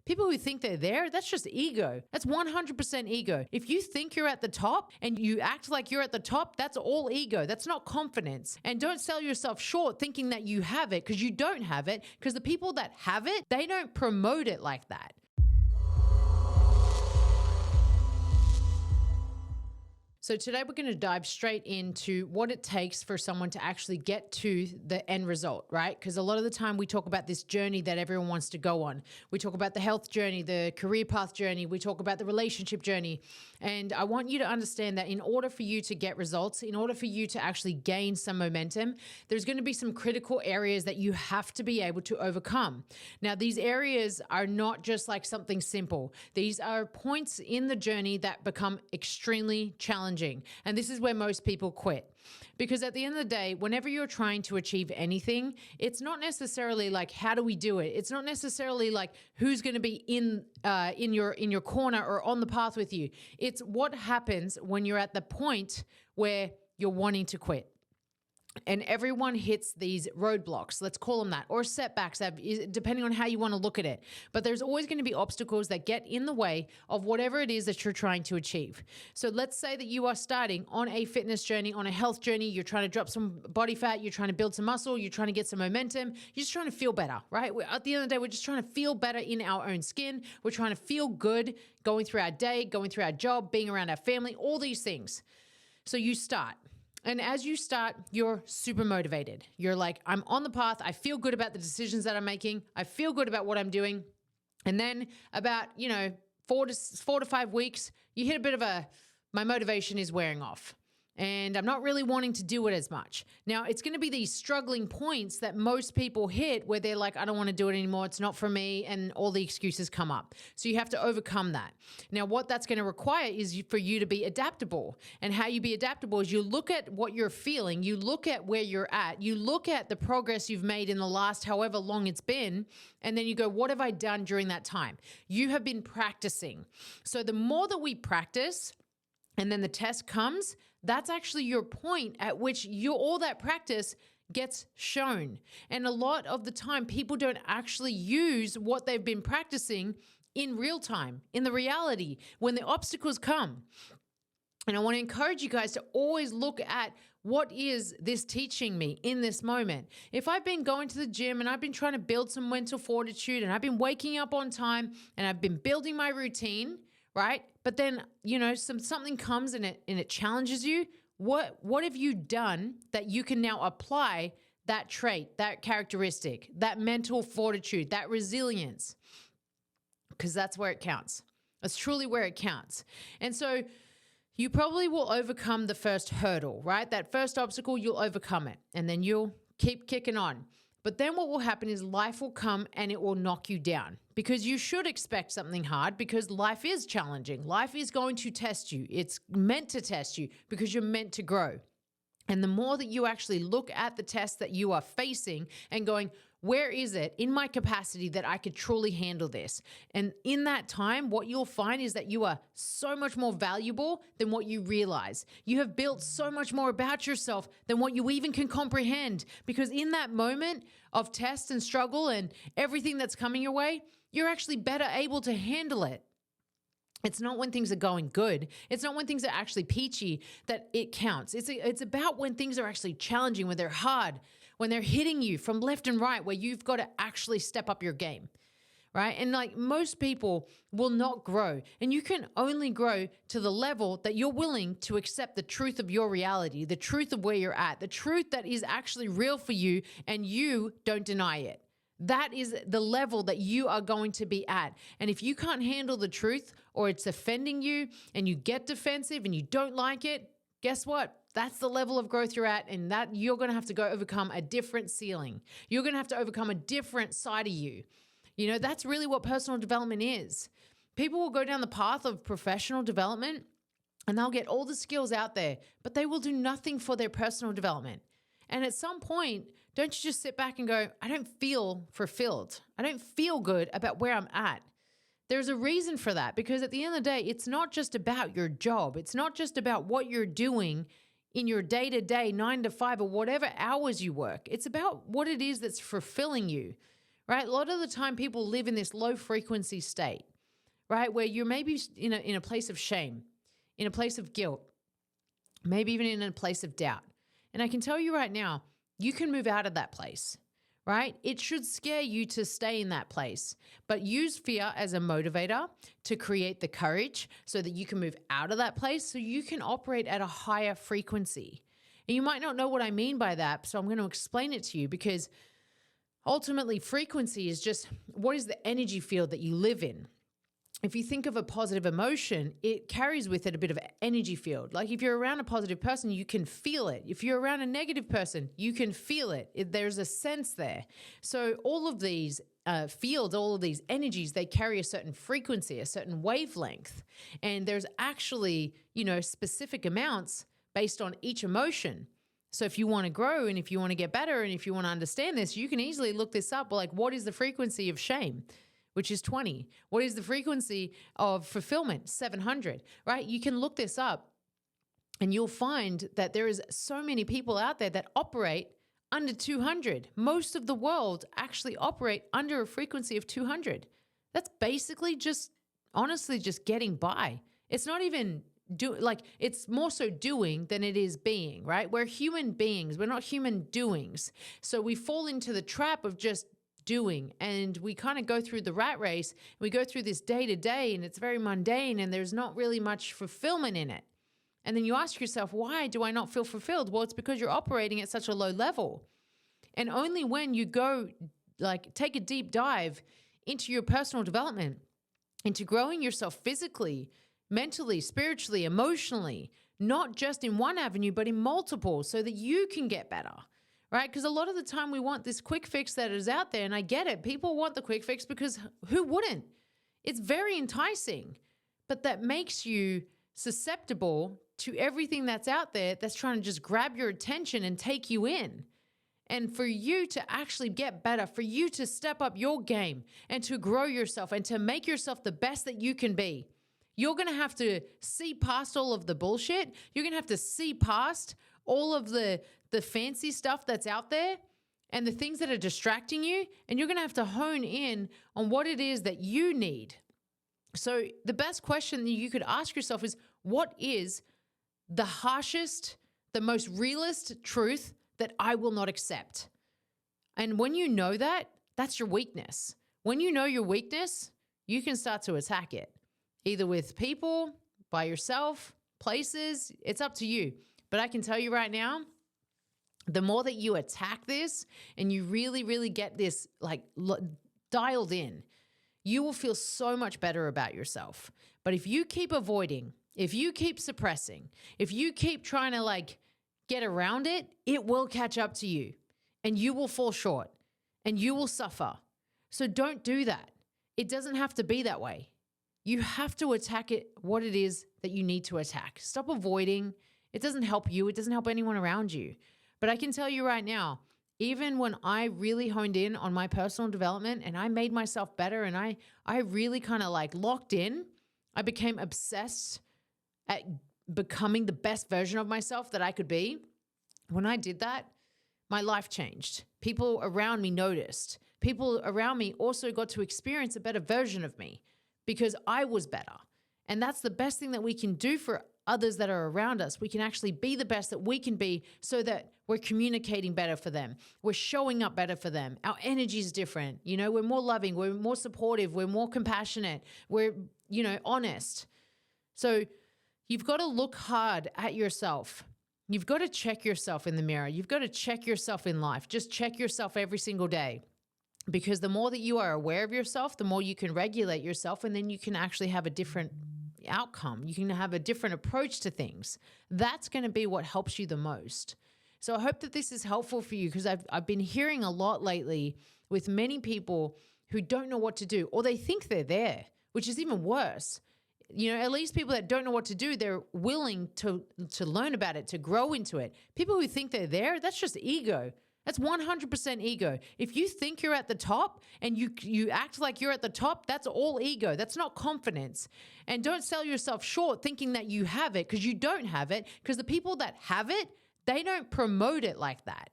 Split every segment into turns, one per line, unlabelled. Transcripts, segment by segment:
People who think they're there, that's just ego. That's 100% ego. If you think you're at the top and you act like you're at the top, that's all ego. That's not confidence. And don't sell yourself short thinking that you have it, because you don't have it, because the people that have it, they don't promote it like that. So today we're going to dive straight into what it takes for someone to actually get to the end result, right? Because a lot of the time we talk about this journey that everyone wants to go on. We talk about the health journey, the career path journey. We talk about the relationship journey. And I want you to understand that in order for you to get results, in order for you to actually gain some momentum, there's going to be some critical areas that you have to be able to overcome. Now, these areas are not just like something simple. These are points in the journey that become extremely challenging. And this is where most people quit. Because at the end of the day, whenever you're trying to achieve anything, it's not necessarily like, how do we do it? It's not necessarily like who's going to be in your corner or on the path with you. It's what happens when you're at the point where you're wanting to quit. And everyone hits these roadblocks, let's call them that, or setbacks, depending on how you want to look at it. But there's always going to be obstacles that get in the way of whatever it is that you're trying to achieve. So let's say that you are starting on a fitness journey, on a health journey. You're trying to drop some body fat. You're trying to build some muscle. You're trying to get some momentum. You're just trying to feel better, right? At the end of the day, we're just trying to feel better in our own skin. We're trying to feel good going through our day, going through our job, being around our family, all these things. So you start. And as you start, you're super motivated. You're like, I'm on the path. I feel good about the decisions that I'm making. I feel good about what I'm doing. And then about, 4 to 5 weeks, you hit a bit of my motivation is wearing off. And I'm not really wanting to do it as much. Now, it's going to be these struggling points that most people hit where they're like, I don't want to do it anymore. It's not for me. And all the excuses come up. So you have to overcome that. Now, what that's going to require is for you to be adaptable. And how you be adaptable is you look at what you're feeling. You look at where you're at. You look at the progress you've made in the last however long it's been. And then you go, what have I done during that time? You have been practicing. So the more that we practice, and then the test comes, that's actually your point at which all that practice gets shown. And a lot of the time, people don't actually use what they've been practicing in real time, in the reality, when the obstacles come. And I want to encourage you guys to always look at what is this teaching me in this moment. If I've been going to the gym and I've been trying to build some mental fortitude and I've been waking up on time and I've been building my routine, right? But then, something comes and it challenges you. What have you done that you can now apply that trait, that characteristic, that mental fortitude, that resilience? Because that's where it counts. That's truly where it counts. And so you probably will overcome the first hurdle, right? That first obstacle, you'll overcome it. And then you'll keep kicking on. But then what will happen is life will come and it will knock you down, because you should expect something hard, because life is challenging. Life is going to test you. It's meant to test you because you're meant to grow. And the more that you actually look at the test that you are facing and going, where is it in my capacity that I could truly handle this? And in that time, what you'll find is that you are so much more valuable than what you realize. You have built so much more about yourself than what you even can comprehend. Because in that moment of test and struggle and everything that's coming your way, you're actually better able to handle it. It's not when things are going good. It's not when things are actually peachy that it counts. It's about when things are actually challenging, when they're hard, when they're hitting you from left and right, where you've got to actually step up your game, right? And like most people will not grow. And you can only grow to the level that you're willing to accept the truth of your reality, the truth of where you're at, the truth that is actually real for you, and you don't deny it. That is the level that you are going to be at. And if you can't handle the truth, or it's offending you and you get defensive and you don't like it, guess what? That's the level of growth you're at, and that you're going to have to go overcome a different ceiling. You're going to have to overcome a different side of you. That's really what personal development is. People will go down the path of professional development and they'll get all the skills out there, but they will do nothing for their personal development. And at some point, don't you just sit back and go, I don't feel fulfilled. I don't feel good about where I'm at. There's a reason for that, because at the end of the day, it's not just about your job. It's not just about what you're doing in your day-to-day 9 to 5 or whatever hours you work. It's about what it is that's fulfilling you, right? A lot of the time people live in this low frequency state, right? Where you're maybe in a place of shame, in a place of guilt, maybe even in a place of doubt. And I can tell you right now, you can move out of that place, right? It should scare you to stay in that place, but use fear as a motivator to create the courage so that you can move out of that place so you can operate at a higher frequency. And you might not know what I mean by that, so I'm going to explain it to you, because ultimately frequency is just what is the energy field that you live in. If you think of a positive emotion, it carries with it a bit of an energy field. Like if you're around a positive person, you can feel it. If you're around a negative person, you can feel it. There's a sense there. So all of these fields, all of these energies, they carry a certain frequency, a certain wavelength. And there's actually, specific amounts based on each emotion. So if you want to grow and if you want to get better and if you want to understand this, you can easily look this up. Like, what is the frequency of shame? Which is 20. What is the frequency of fulfillment? 700, right? You can look this up and you'll find that there is so many people out there that operate under 200. Most of the world actually operate under a frequency of 200. That's basically honestly just getting by. It's not even it's more so doing than it is being, right? We're human beings. We're not human doings. So we fall into the trap of just doing, and we kind of go through the rat race. We go through this day to day, and it's very mundane, and there's not really much fulfillment in it. And then you ask yourself, why do I not feel fulfilled? Well, it's because you're operating at such a low level. And only when you go take a deep dive into your personal development, into growing yourself physically, mentally, spiritually, emotionally, not just in one avenue, but in multiple, so that you can get better. Right? Because a lot of the time we want this quick fix that is out there, and I get it. People want the quick fix because who wouldn't? It's very enticing, but that makes you susceptible to everything that's out there that's trying to just grab your attention and take you in. And for you to actually get better, for you to step up your game and to grow yourself and to make yourself the best that you can be, you're going to have to see past all of the bullshit. You're going to have to see past all of the fancy stuff that's out there and the things that are distracting you. And you're going to have to hone in on what it is that you need. So the best question that you could ask yourself is, what is the harshest, the most realist truth that I will not accept? And when you know that, that's your weakness. When you know your weakness, you can start to attack it, either with people, by yourself, places. It's up to you. But I can tell you right now, the more that you attack this and you really, really get this dialed in, you will feel so much better about yourself. But if you keep avoiding, if you keep suppressing, if you keep trying to get around it, it will catch up to you and you will fall short and you will suffer. So don't do that. It doesn't have to be that way. You have to attack it, what it is that you need to attack. Stop avoiding. It doesn't help you. It doesn't help anyone around you. But I can tell you right now, even when I really honed in on my personal development and I made myself better and I really kind of locked in, I became obsessed at becoming the best version of myself that I could be. When I did that, my life changed. People around me noticed. People around me also got to experience a better version of me because I was better. And that's the best thing that we can do for others that are around us. We can actually be the best that we can be so that we're communicating better for them. We're showing up better for them. Our energy is different. We're more loving. We're more supportive. We're more compassionate. We're, honest. So you've got to look hard at yourself. You've got to check yourself in the mirror. You've got to check yourself in life. Just check yourself every single day. Because the more that you are aware of yourself, the more you can regulate yourself, and then you can actually have a different outcome. You can have a different approach to things. That's going to be what helps you the most. So I hope that this is helpful for you, because I've been hearing a lot lately with many people who don't know what to do, or they think they're there, which is even worse. At least people that don't know what to do, they're willing to learn about it, to grow into it. People who think they're there, that's just ego. That's 100% ego. If you think you're at the top and you act like you're at the top, that's all ego. That's not confidence. And don't sell yourself short thinking that you have it, because you don't have it, because the people that have it, they don't promote it like that,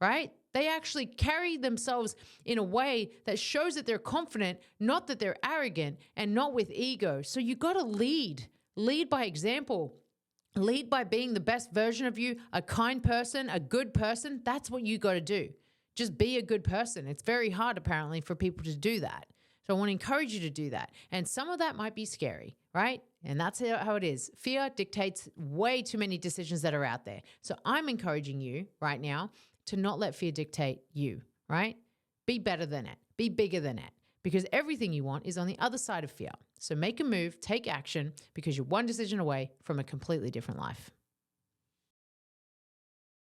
right? They actually carry themselves in a way that shows that they're confident, not that they're arrogant and not with ego. So you got to lead by example. Lead by being the best version of you, a kind person, a good person. That's what you got to do. Just be a good person. It's very hard, apparently, for people to do that. So I want to encourage you to do that. And some of that might be scary, right? And that's how it is. Fear dictates way too many decisions that are out there. So I'm encouraging you right now to not let fear dictate you, right? Be better than it. Be bigger than it. Because everything you want is on the other side of fear. So make a move, take action, because you're one decision away from a completely different life.